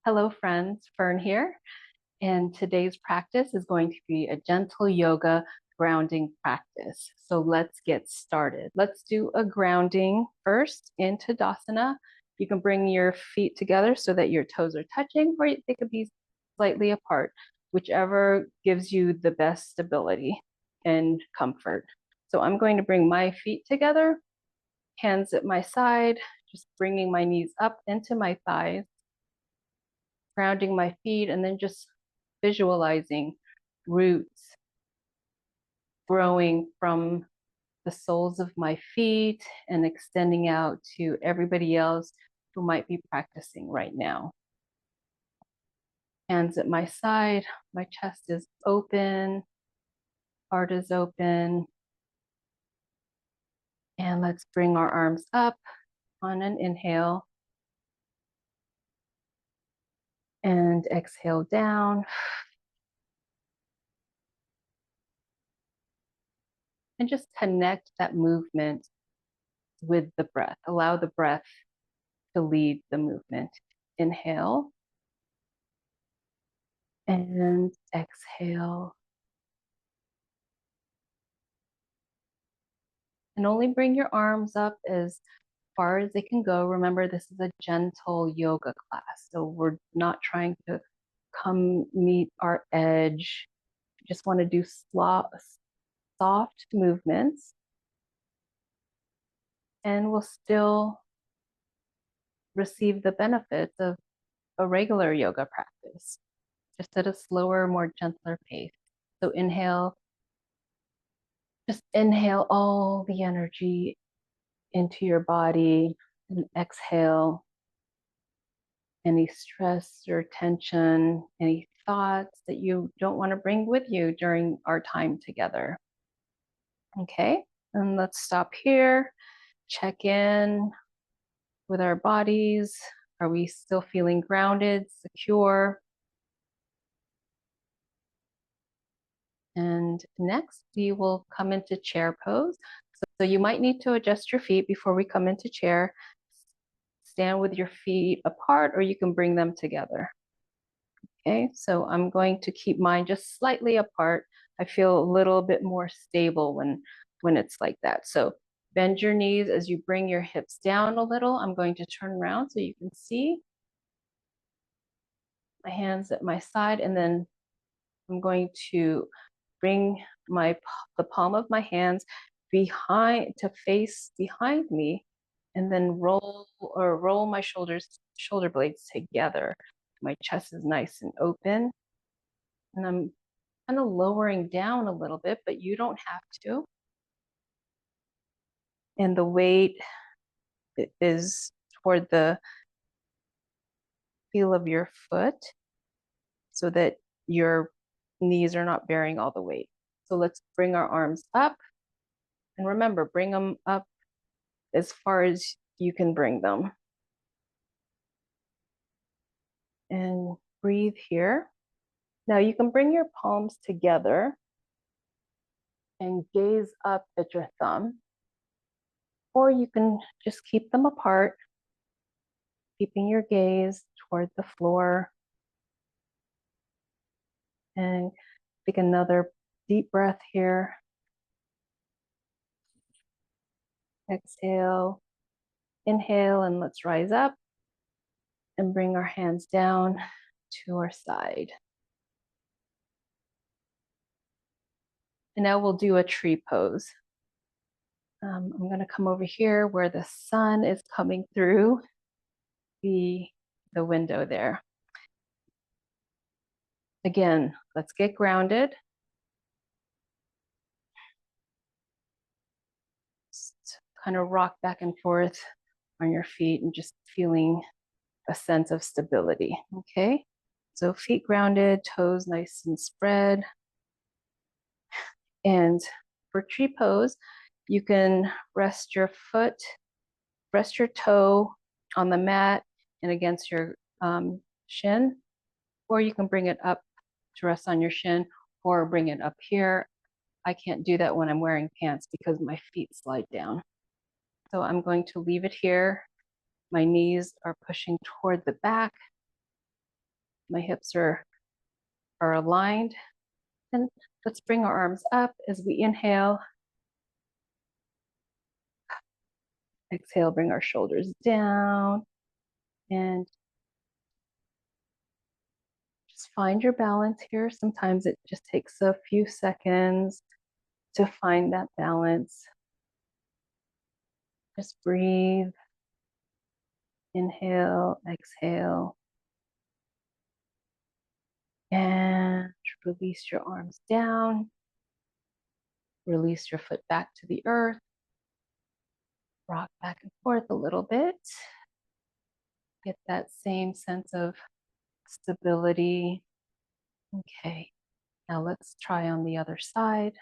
Hello friends, Fern here, and today's practice is going to be a gentle yoga grounding practice. So let's get started. Let's do a grounding first in Tadasana. You can bring your feet together so that your toes are touching, or they could be slightly apart, whichever gives you the best stability and comfort. So I'm going to bring my feet together, hands at my side, just bringing my knees up into my thighs, grounding my feet, and then just visualizing roots growing from the soles of my feet and extending out to everybody else who might be practicing right now. Hands at my side, my chest is open, heart is open. And let's bring our arms up on an inhale and exhale down. And just connect that movement with the breath. Allow the breath to lead the movement. Inhale and exhale. And only bring your arms up as far as they can go. Remember, this is a gentle yoga class, so we're not trying to come meet our edge. We just want to do soft movements, and we'll still receive the benefits of a regular yoga practice, just at a slower, more gentler pace. So inhale, just inhale all the energy into your body, and exhale any stress or tension, any thoughts that you don't want to bring with you during our time together. Okay, and let's stop here, check in with our bodies. Are we still feeling grounded, secure? And next, we will come into chair pose. So you might need to adjust your feet before we come into chair. Stand with your feet apart, or you can bring them together. Okay, so I'm going to keep mine just slightly apart. I feel a little bit more stable when it's like that. So bend your knees as you bring your hips down a little. I'm going to turn around so you can see my hands at my side, and then I'm going to bring the palm of my hands behind to face behind me, and then roll my shoulder blades together. My chest is nice and open, and I'm kind of lowering down a little bit, but you don't have to. And the weight is toward the heel of your foot so that your knees are not bearing all the weight. So let's bring our arms up. And remember, bring them up as far as you can bring them. And breathe here. Now you can bring your palms together and gaze up at your thumb, or you can just keep them apart, keeping your gaze toward the floor. And take another deep breath here. Exhale, inhale, and let's rise up and bring our hands down to our side. And now we'll do a tree pose. I'm going to come over here where the sun is coming through the window there. Again, let's get grounded. Just kind of rock back and forth on your feet and just feeling a sense of stability. Okay, so feet grounded, toes nice and spread. And for tree pose, you can rest your toe on the mat and against your shin, or you can bring it up to rest on your shin, or bring it up here. I can't do that when I'm wearing pants because my feet slide down. So I'm going to leave it here. My knees are pushing toward the back. My hips are aligned. And let's bring our arms up as we inhale. Exhale, bring our shoulders down. And just find your balance here. Sometimes it just takes a few seconds to find that balance. Just breathe. Inhale, exhale. And release your arms down. Release your foot back to the earth. Rock back and forth a little bit. Get that same sense of stability. Okay, now let's try on the other side.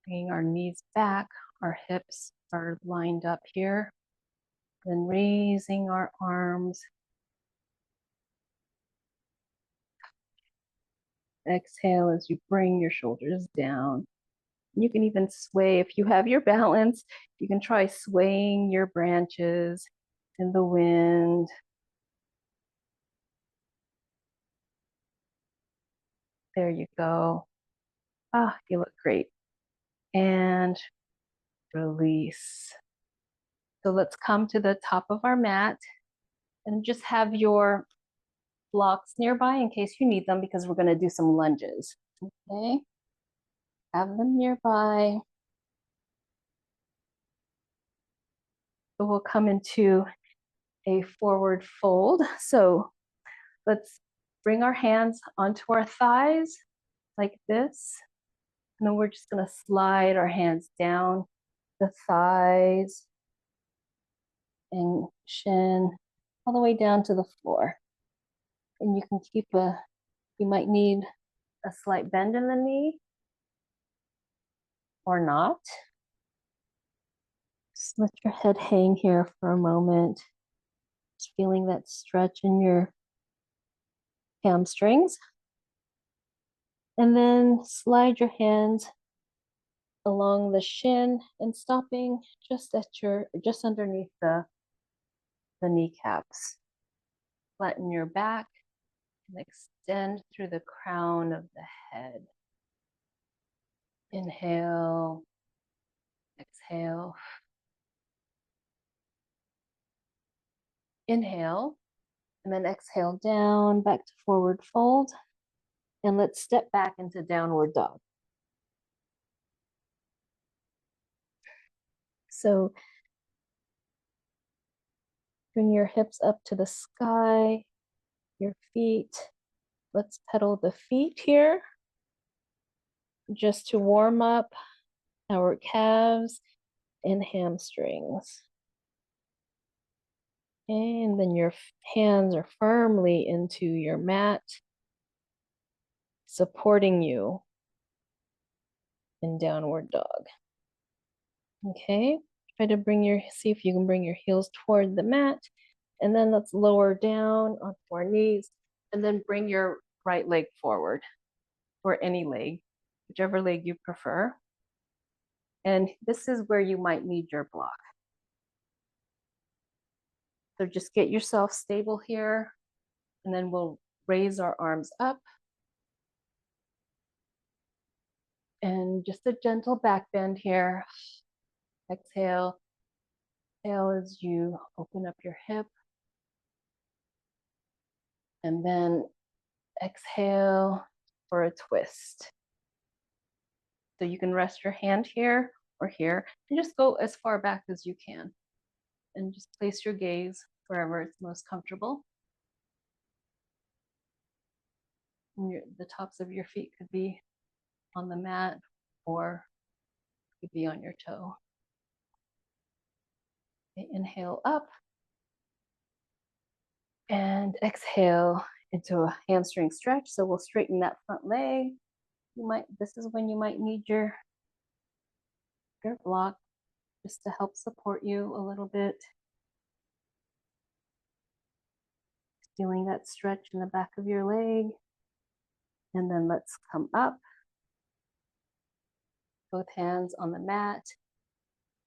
Bringing our knees back, our hips are lined up here. Then raising our arms. Exhale as you bring your shoulders down. You can even sway if you have your balance. You can try swaying your branches in the wind. There you go. Ah, you look great. And release. So let's come to the top of our mat and just have your blocks nearby in case you need them, because we're going to do some lunges. Okay, have them nearby. So we'll come into a forward fold. So let's bring our hands onto our thighs like this. And then we're just going to slide our hands down the thighs and shin all the way down to the floor. And you can keep you might need a slight bend in the knee or not. Just let your head hang here for a moment. Just feeling that stretch in your hamstrings. And then slide your hands along the shin and stopping just underneath the kneecaps. Flatten your back and extend through the crown of the head. Inhale, exhale. Inhale, and then exhale down, back to forward fold. And let's step back into downward dog. So bring your hips up to the sky, your feet. Let's pedal the feet here just to warm up our calves and hamstrings. And then your hands are firmly into your mat, supporting you in downward dog. Okay, try to see if you can bring your heels toward the mat. And then let's lower down onto our knees and then bring your right leg forward, or any leg, whichever leg you prefer. And this is where you might need your block. So just get yourself stable here, and then we'll raise our arms up. And just a gentle back bend here. Exhale. Exhale as you open up your hip. And then exhale for a twist. So you can rest your hand here or here, and just go as far back as you can. And just place your gaze wherever it's most comfortable. And the tops of your feet could be on the mat or could be on your toe. Okay, inhale up and exhale into a hamstring stretch. So we'll straighten that front leg. This is when you might need your block just to help support you a little bit. Feeling that stretch in the back of your leg. And then let's come up. Both hands on the mat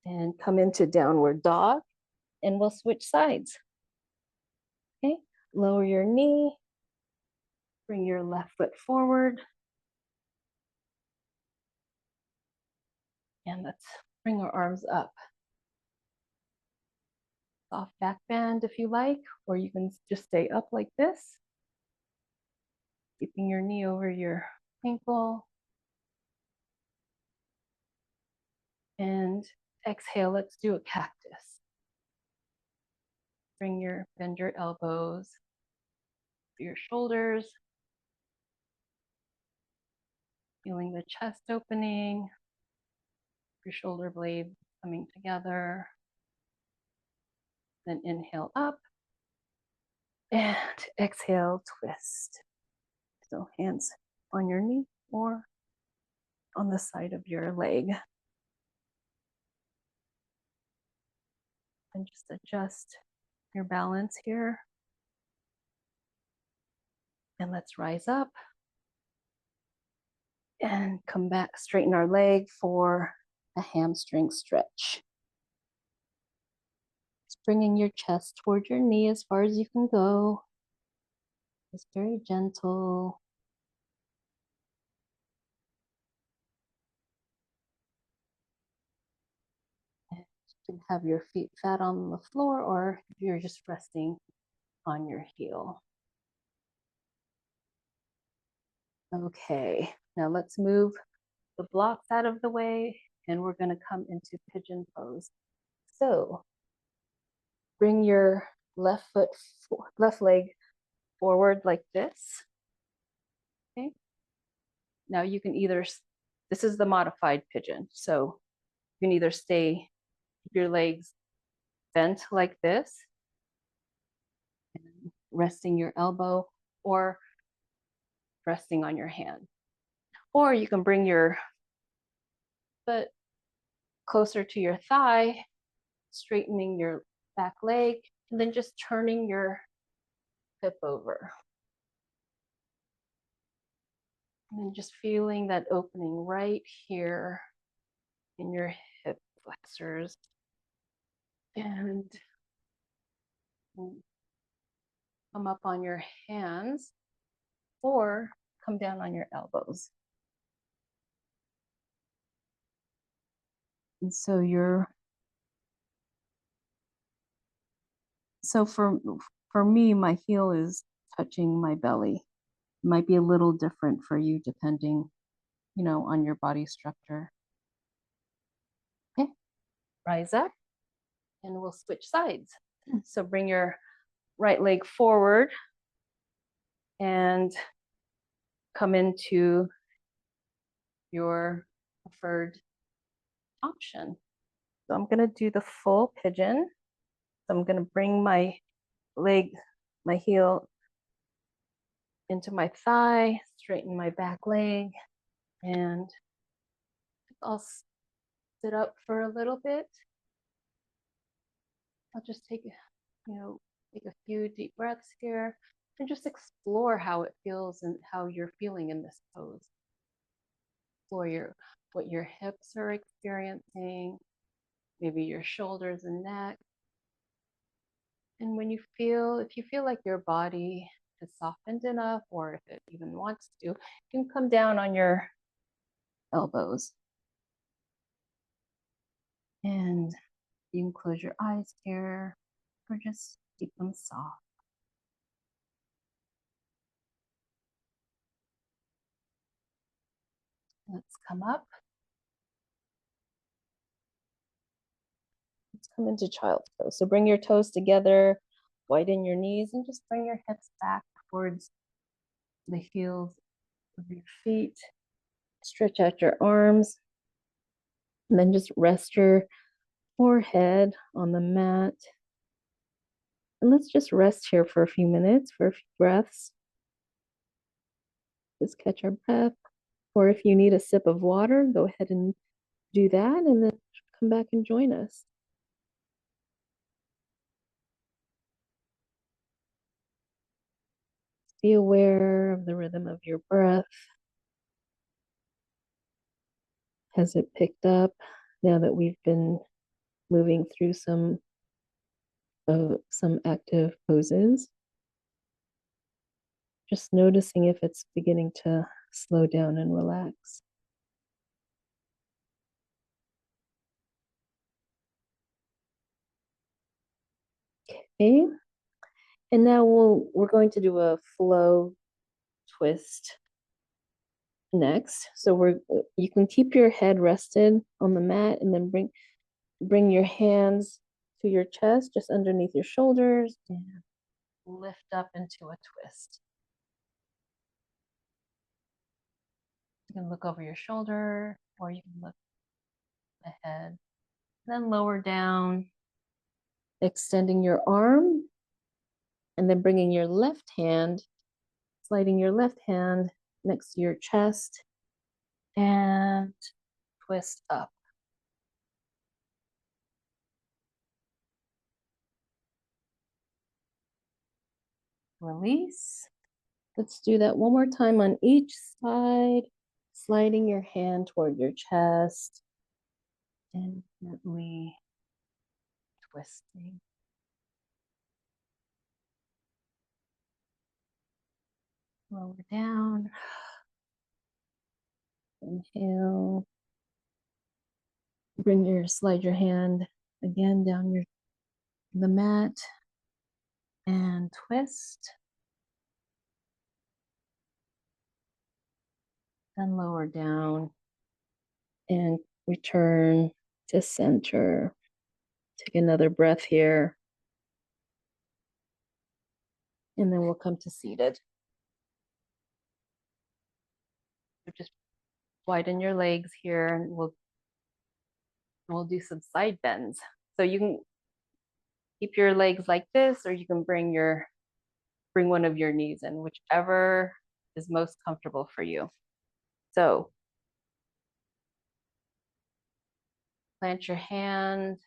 and come into downward dog, and we'll switch sides. Lower your knee. Bring your left foot forward. And let's bring our arms up. Soft back bend if you like, or you can just stay up like this. Keeping your knee over your ankle. And exhale, let's do a cactus. Bend your elbows, your shoulders. Feeling the chest opening, your shoulder blades coming together. Then inhale up and exhale, twist. So hands on your knee or on the side of your leg. And just adjust your balance here. And let's rise up and come back, straighten our leg for a hamstring stretch. Just bringing your chest toward your knee as far as you can go. Just very gentle. And you can have your feet flat on the floor, or you're just resting on your heel. Okay, now let's move the blocks out of the way and we're going to come into pigeon pose. So bring your left leg forward like this. Okay. Now you can either, this is the modified pigeon. So you can either stay your legs bent like this, and resting your elbow, or resting on your hand. Or you can bring your foot closer to your thigh, straightening your back leg, and then just turning your hip over. And then just feeling that opening right here in your hip flexors. And come up on your hands or come down on your elbows. And so for me, my heel is touching my belly. It might be a little different for you depending, on your body structure. Okay, rise up and we'll switch sides. So bring your right leg forward and come into your preferred option. So I'm going to do the full pigeon. So I'm going to bring my heel into my thigh, straighten my back leg, and I'll sit up for a little bit. I'll just take a few deep breaths here and just explore how it feels and how you're feeling in this pose. Explore what your hips are experiencing, maybe your shoulders and neck. And if you feel like your body is softened enough, or if it even wants to, you can come down on your elbows. And you can close your eyes here, or just keep them soft. Let's come up. Let's come into child's pose. So bring your toes together, widen your knees, and just bring your hips back towards the heels of your feet. Stretch out your arms, and then just rest your forehead on the mat. And let's just rest here for a few minutes, for a few breaths. Just catch our breath. Or if you need a sip of water, go ahead and do that, and then come back and join us. Be aware of the rhythm of your breath. Has it picked up now that we've been moving through some active poses? Just noticing if it's beginning to slow down and relax. Okay. And now we're going to do a flow twist next. So you can keep your head rested on the mat and then bring your hands to your chest, just underneath your shoulders, and lift up into a twist. You can look over your shoulder or you can look ahead. Then lower down, extending your arm, and then bringing your left hand, sliding your left hand next to your chest and twist up. Release. Let's do that one more time on each side, sliding your hand toward your chest and gently twisting. Lower down. Inhale. Slide your hand again down the mat and twist. Then lower down and return to center. Take another breath here. And then we'll come to seated. So just widen your legs here and we'll do some side bends. So you can keep your legs like this, or you can bring one of your knees in, whichever is most comfortable for you. So plant your hand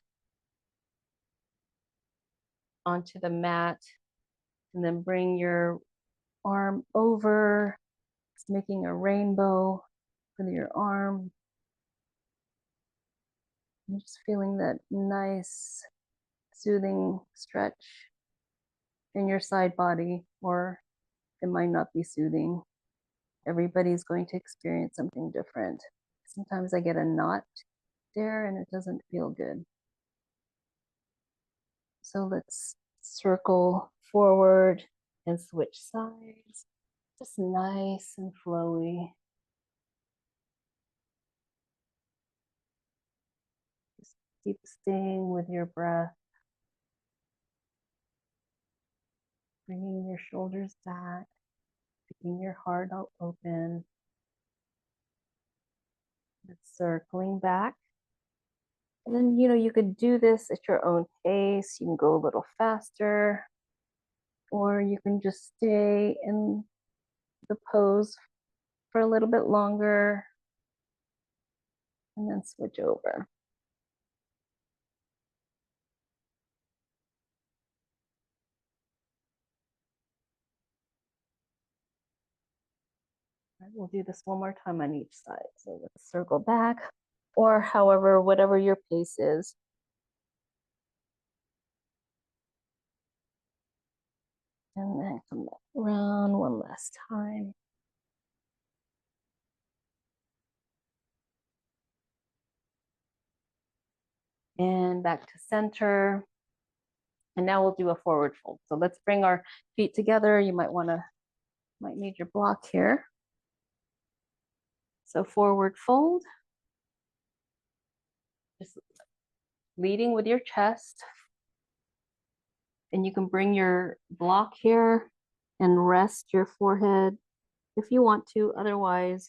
onto the mat and then bring your arm over. It's making a rainbow with your arm. I'm just feeling that nice, soothing stretch in your side body, or it might not be soothing. Everybody's going to experience something different. Sometimes I get a knot there and it doesn't feel good. So let's circle forward and switch sides. Just nice and flowy. Just keep staying with your breath. Bringing your shoulders back, keeping your heart open. Circling back. And then, you could do this at your own pace. You can go a little faster, or you can just stay in the pose for a little bit longer and then switch over. Right, we'll do this one more time on each side. So let's circle back, or whatever your pace is. And then come back around one last time. And back to center. And now we'll do a forward fold. So let's bring our feet together. You might need your block here. So forward fold. Just leading with your chest. And you can bring your block here and rest your forehead if you want to. Otherwise,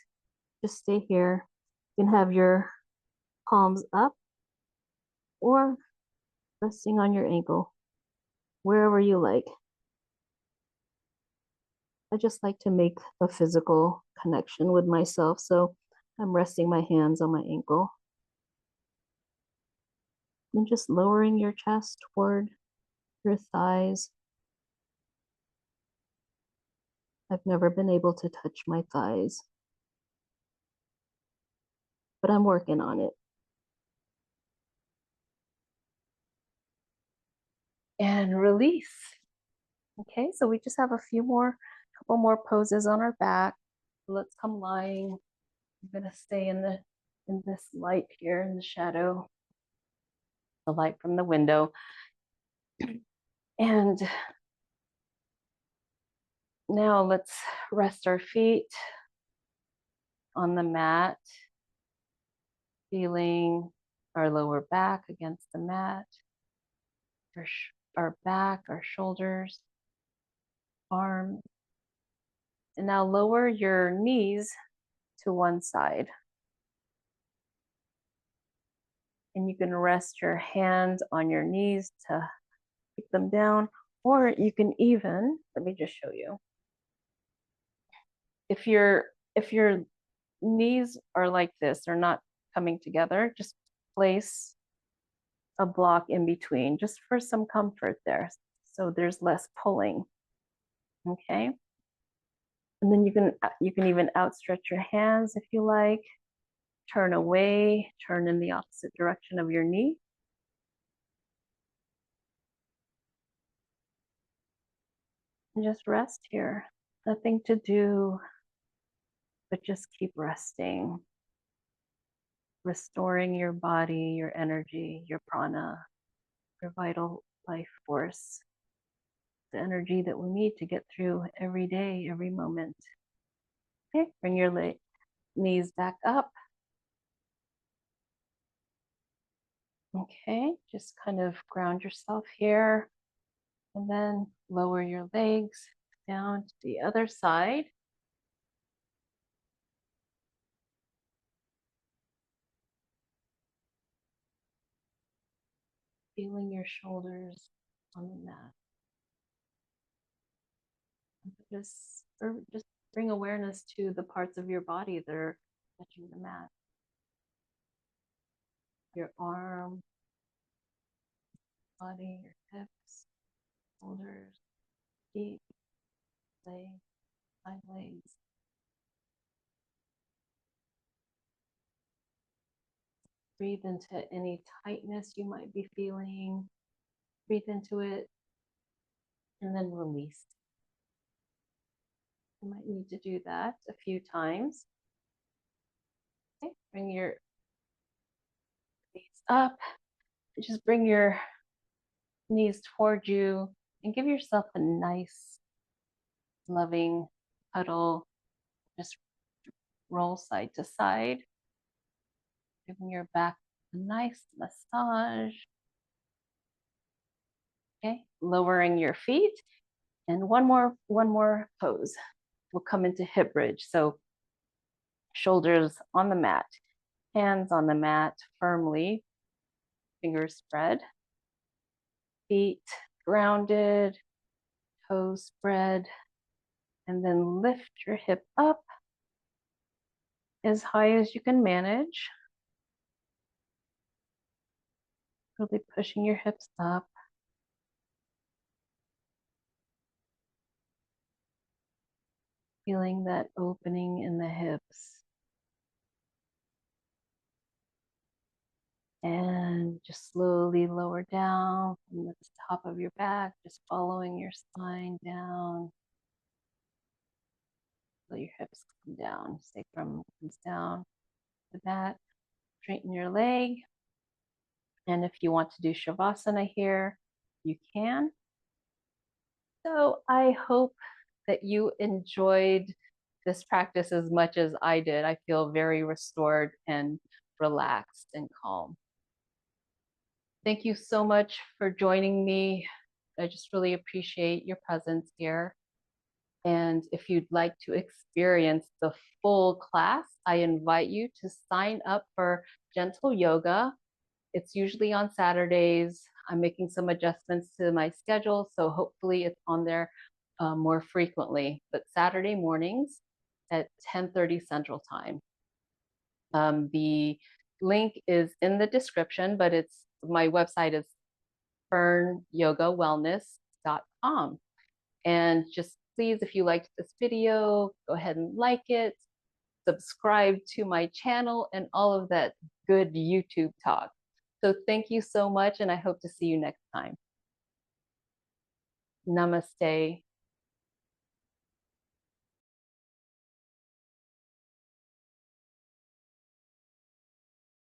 just stay here. You can have your palms up or resting on your ankle, wherever you like. I just like to make a physical connection with myself, so I'm resting my hands on my ankle. And just lowering your chest toward your thighs. I've never been able to touch my thighs, but I'm working on it. And release. Okay, so we just have a few more couple more poses on our back. Let's come lying. I'm gonna stay in this light here in the shadow, the light from the window. And now let's rest our feet on the mat, feeling our lower back against the mat, our back, our shoulders, arms. And now lower your knees to one side. And you can rest your hands on your knees to keep them down, or you can even, let me just show you. If your knees are like this, they're not coming together, just place a block in between just for some comfort there. So there's less pulling. Okay. And then you can even outstretch your hands if you like. Turn away, turn in the opposite direction of your knee. And just rest here. Nothing to do, but just keep resting. Restoring your body, your energy, your prana, your vital life force. The energy that we need to get through every day, every moment. Okay, bring your knees back up. Okay, just kind of ground yourself here and then lower your legs down to the other side. Feeling your shoulders on the mat. Just bring awareness to the parts of your body that are touching the mat. Your arm, body, your hips, shoulders, feet, legs, side legs. Breathe into any tightness you might be feeling. Breathe into it and then release. You might need to do that a few times. Okay, bring your knees up. Just bring your knees toward you and give yourself a nice, loving cuddle. Just roll side to side, giving your back a nice massage. Okay, lowering your feet, and one more pose. We'll come into hip bridge. So shoulders on the mat, hands on the mat firmly, fingers spread, feet grounded, toes spread, and then lift your hip up as high as you can manage. Really pushing your hips up. Feeling that opening in the hips. And just slowly lower down from the top of your back, just following your spine down. So your hips come down, sacrum comes down to that. Straighten your leg. And if you want to do Shavasana here, you can. So I hope that you enjoyed this practice as much as I did. I feel very restored and relaxed and calm. Thank you so much for joining me. I just really appreciate your presence here. And if you'd like to experience the full class, I invite you to sign up for Gentle Yoga. It's usually on Saturdays. I'm making some adjustments to my schedule, so hopefully it's on there more frequently. But Saturday mornings at 10:30 Central Time. The link is in the description, but my website is fernyogawellness.com. And just please, if you liked this video, go ahead and like it, subscribe to my channel, and all of that good YouTube talk. So thank you so much, and I hope to see you next time. Namaste.